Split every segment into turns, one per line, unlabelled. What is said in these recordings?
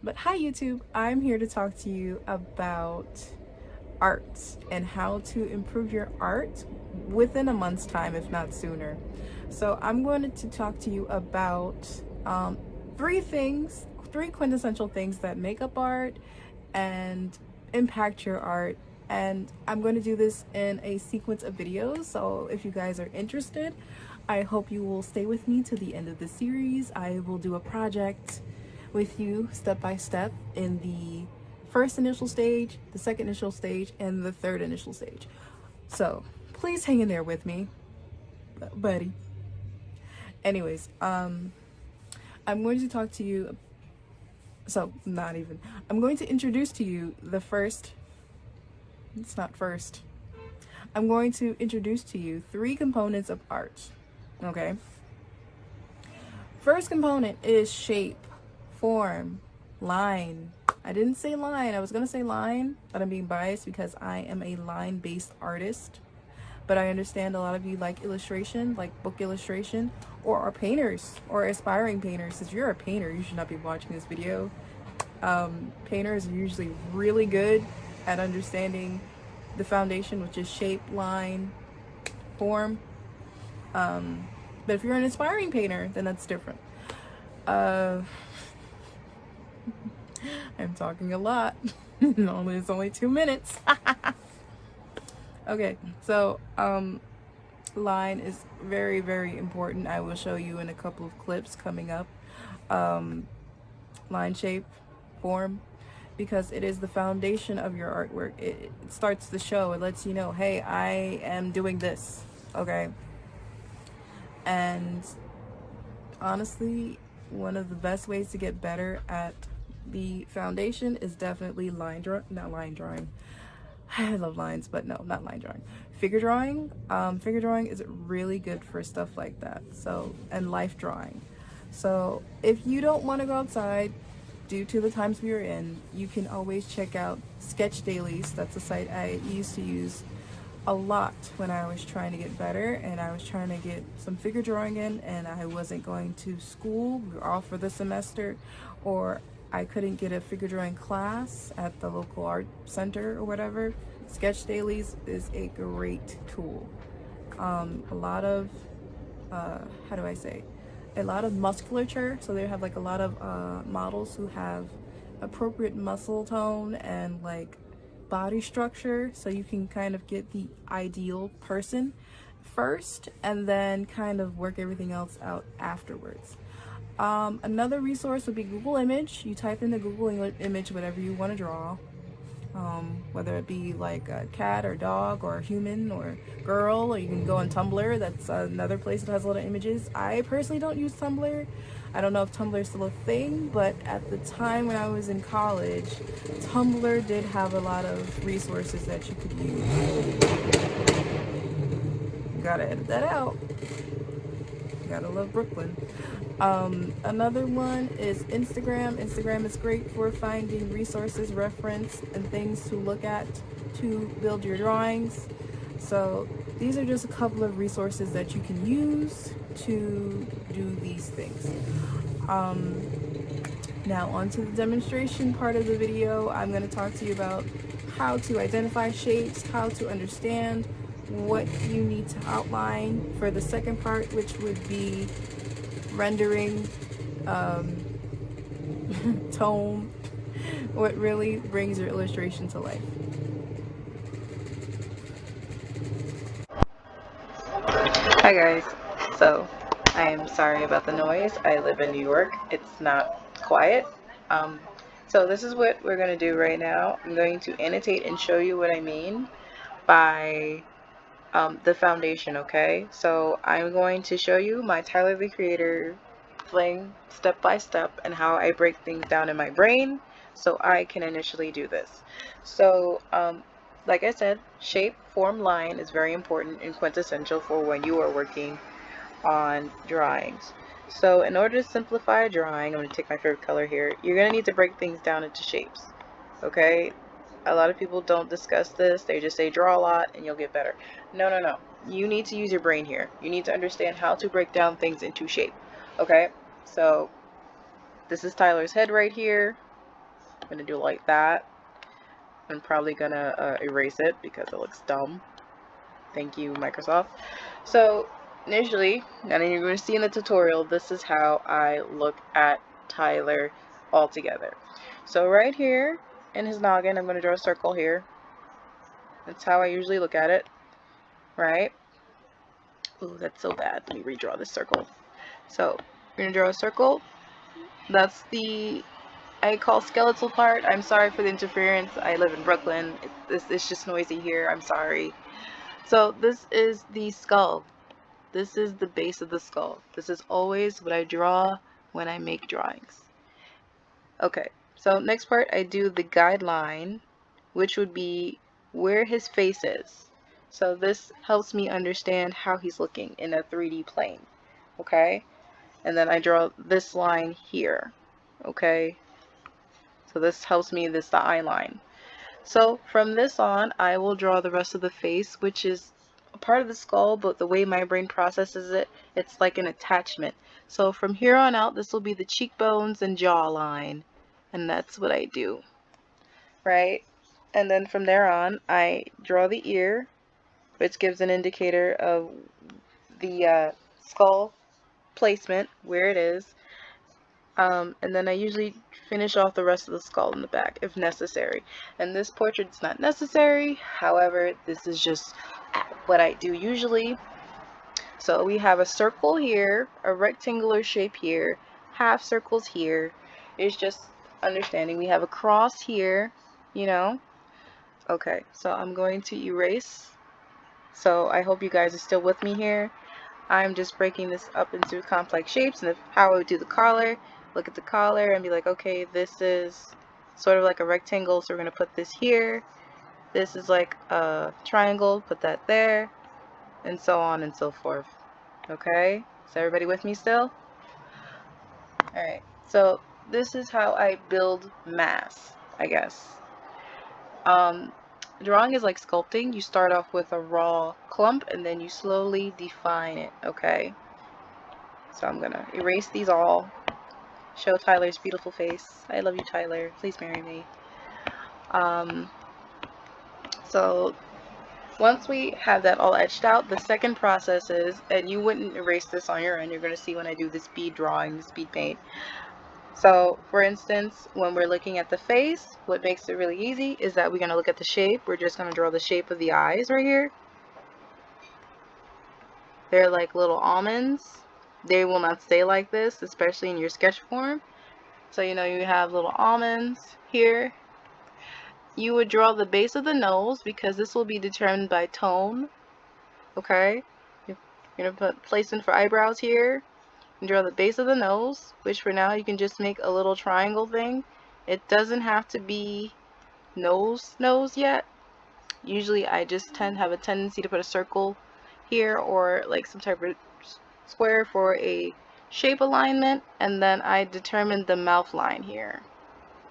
But hi YouTube, I'm here to talk to you about art and how to improve your art within a month's time, if not sooner. So I'm going to talk to you about three quintessential things that make up art and impact your art. And I'm going to do this in a sequence of videos. So if you guys are interested, I hope you will stay with me to the end of the series. I will do a project with you step by step in the first initial stage, the second initial stage, and the third initial stage. So please hang in there with me, buddy. Anyways, I'm going to talk to you. So not even. I'm going to introduce to you the first. It's not first. I'm going to introduce to you three components of art. Okay. First component is shape, form, line. I didn't say line. I was going to say line, but I'm being biased because I am a line-based artist. But I understand a lot of you like illustration, like book illustration, or are painters or aspiring painters. If you're a painter, you should not be watching this video. Painters are usually really good at understanding the foundation, which is shape, line, form. But if you're an aspiring painter, then that's different. I'm talking a lot. It's only 2 minutes. Okay, so line is very, very important. I will show you in a couple of clips coming up. Line, shape, form, because it is the foundation of your artwork. It starts the show. It lets you know, hey, I am doing this. Okay. And honestly, one of the best ways to get better at the foundation is definitely not line drawing. I love lines, but no, not line drawing. Figure drawing. Figure drawing is really good for stuff like that. So, and life drawing. So if you don't want to go outside due to the times we are in, you can always check out Sketch Dailies. That's a site I used to use a lot when I was trying to get better and I was trying to get some figure drawing in, and I wasn't going to school. We were off for the semester, or I couldn't get a figure drawing class at the local art center or whatever. Sketch Dailies is a great tool. A lot of how do I say, a lot of musculature. So they have like a lot of models who have appropriate muscle tone and like body structure, so you can kind of get the ideal person first and then kind of work everything else out afterwards. Another resource would be Google Image. You type in the Google Image whatever you want to draw, whether it be like a cat or dog or human or girl, or you can go on Tumblr. That's another place that has a lot of images. I personally don't use Tumblr. I don't know if Tumblr is still a thing, but at the time when I was in college, Tumblr did have a lot of resources that you could use. Gotta edit that out. Gotta love Brooklyn. Another one is Instagram. Instagram is great for finding resources, reference, and things to look at to build your drawings. So these are just a couple of resources that you can use to do these things. Now on to the demonstration part of the video. I'm going to talk to you about how to identify shapes, how to understand what you need to outline for the second part, which would be rendering, tone, what really brings your illustration to life. Hi guys, so I am sorry about the noise. I live in New York. It's not quiet. So this is what we're going to do right now. I'm going to annotate and show you what I mean by the foundation, okay? So I'm going to show you my Tyler the Creator thing step by step and how I break things down in my brain so I can initially do this. So like I said, shape, form, line is very important and quintessential for when you are working on drawings. So in order to simplify a drawing, I'm going to take my favorite color here, you're going to need to break things down into shapes, okay? A lot of people don't discuss this. They just say draw a lot and you'll get better. No, no, no. You need to use your brain here. You need to understand how to break down things into shape, okay? So this is Tyler's head right here. gonna do like that. I'm probably gonna erase it because it looks dumb. Thank you, Microsoft. So initially, and then you're going to see in the tutorial, this is how I look at Tyler altogether. So right here in his noggin, I'm going to draw a circle here. That's how I usually look at it, right? Ooh, that's so bad. Let me redraw this circle. So we're going to draw a circle. That's the I call skeletal part. I'm sorry for the interference. I live in Brooklyn. It's just noisy here. I'm sorry. So this is the skull. This is the base of the skull. This is always what I draw when I make drawings. Okay, so next part I do the guideline, which would be where his face is. So this helps me understand how he's looking in a 3D plane. Okay, and then I draw this line here. Okay, so this helps me, this is the eye line. So from this on, I will draw the rest of the face, which is a part of the skull, but the way my brain processes it, it's like an attachment. So from here on out, this will be the cheekbones and jawline, and that's what I do, right? And then from there on, I draw the ear, which gives an indicator of the skull placement, where it is. And then I usually finish off the rest of the skull in the back if necessary. And this portrait's not necessary, however, this is just what I do usually. So we have a circle here, a rectangular shape here, half circles here. It's just understanding. We have a cross here, you know. Okay, so I'm going to erase. So I hope you guys are still with me here. I'm just breaking this up into complex shapes, and how I would do the collar. Look at the collar and be like, okay, this is sort of like a rectangle, so we're going to put this here. This is like a triangle, put that there, and so on and so forth. Okay, is everybody with me still? Alright, so this is how I build mass, I guess. Drawing is like sculpting. You start off with a raw clump and then you slowly define it, okay? So I'm gonna erase these all. Show Tyler's beautiful face. I love you, Tyler. Please marry me. So once we have that all etched out, the second process is, and you wouldn't erase this on your end, you're going to see when I do the speed drawing, the speed paint. So for instance, when we're looking at the face, what makes it really easy is that we're going to look at the shape. We're just going to draw the shape of the eyes right here. They're like little almonds. They will not stay like this, especially in your sketch form. So you know you have little almonds here. You would draw the base of the nose because this will be determined by tone. Okay, you're gonna put placement for eyebrows here and draw the base of the nose, which for now you can just make a little triangle thing. It doesn't have to be nose yet. Usually I just have a tendency to put a circle here or like some type of square for a shape alignment, and then I determine the mouth line here.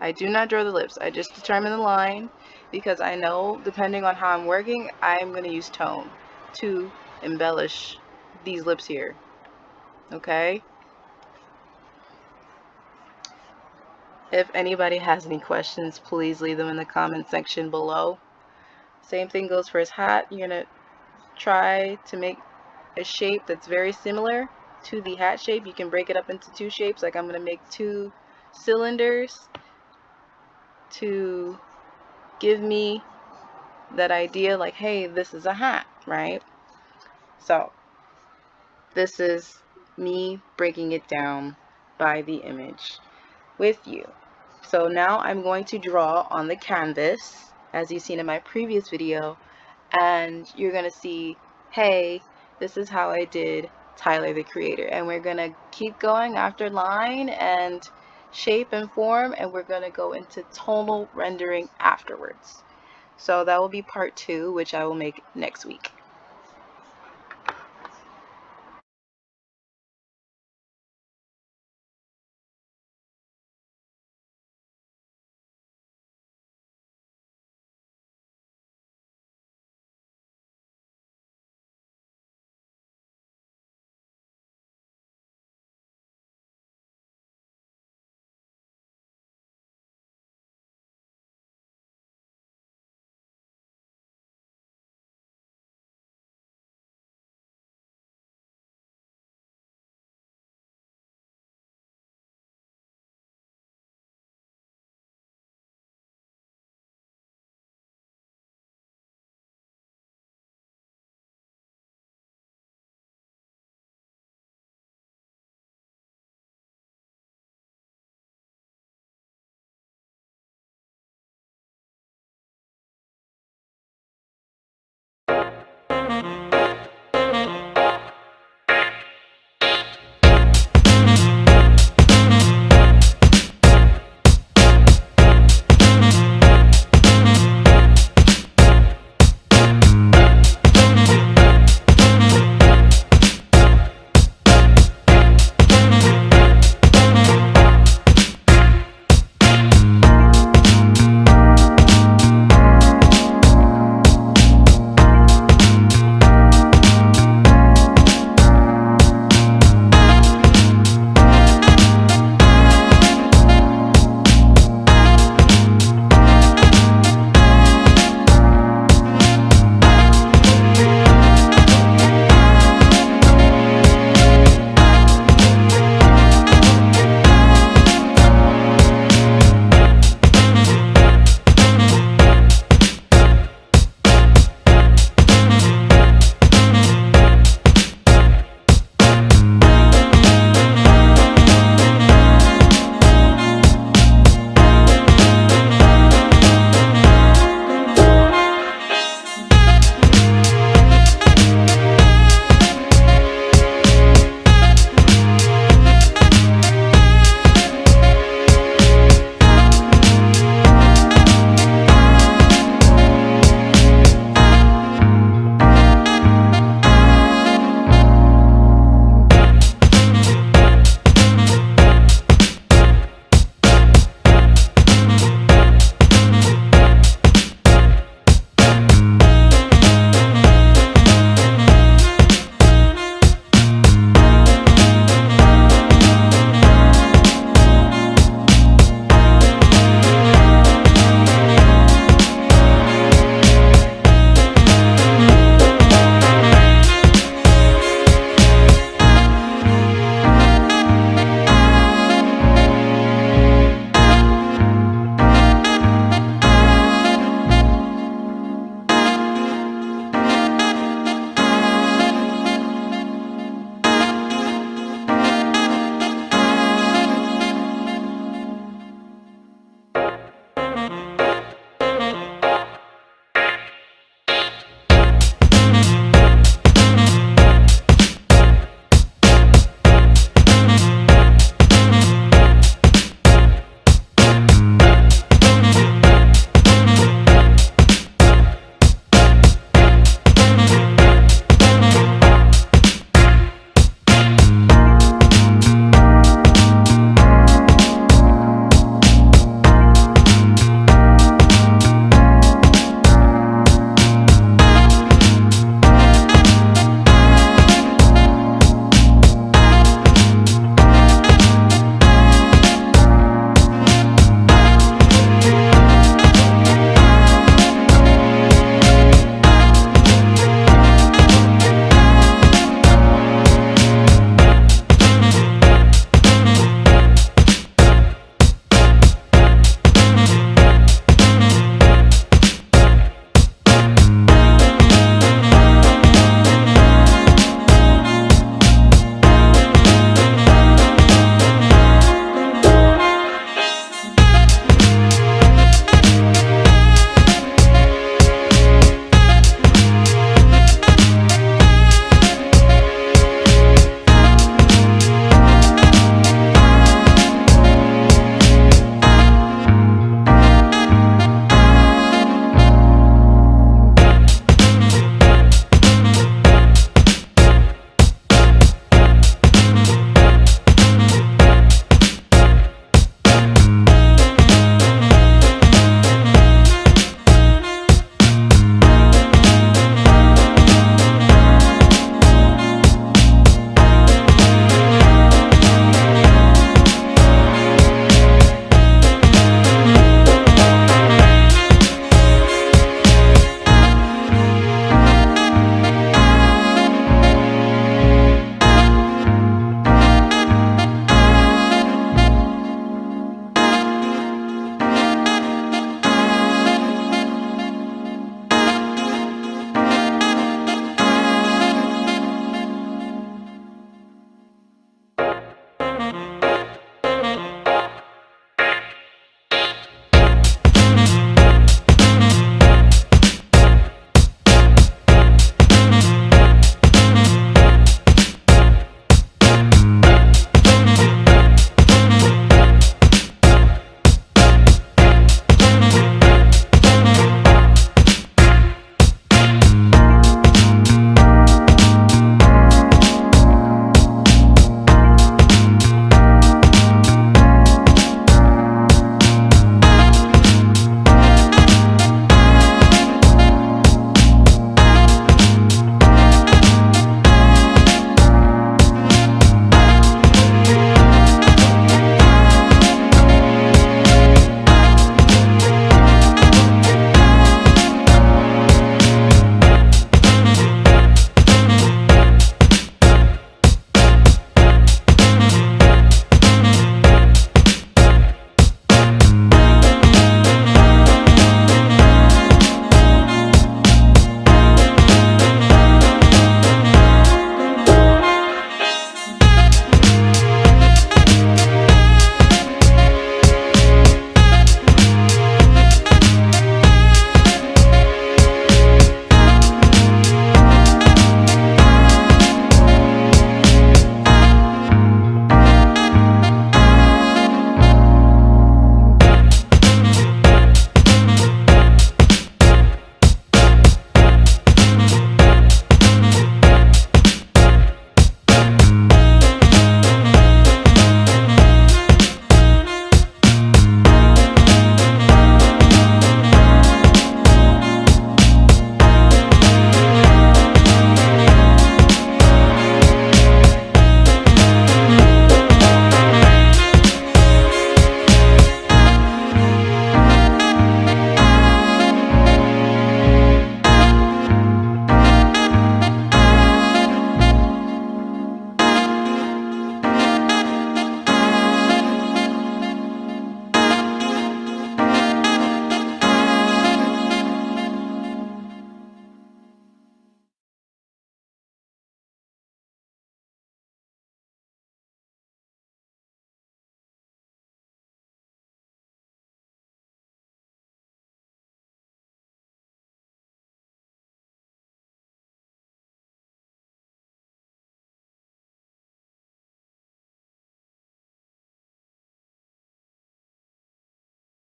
I do not draw the lips. I just determine the line because I know depending on how I'm working, I'm going to use tone to embellish these lips here. Okay? If anybody has any questions, please leave them in the comment section below. Same thing goes for his hat. You're going to try to make a shape that's very similar to the hat shape. You can break it up into two shapes. Like I'm going to make two cylinders to give me that idea like, hey, this is a hat, right? So this is me breaking it down by the image with you. So now I'm going to draw on the canvas as you've seen in my previous video, and you're gonna see, hey, this is how I did Tyler the Creator. And we're gonna keep going after line and shape and form, and we're gonna go into tonal rendering afterwards. So that will be part 2, which I will make next week.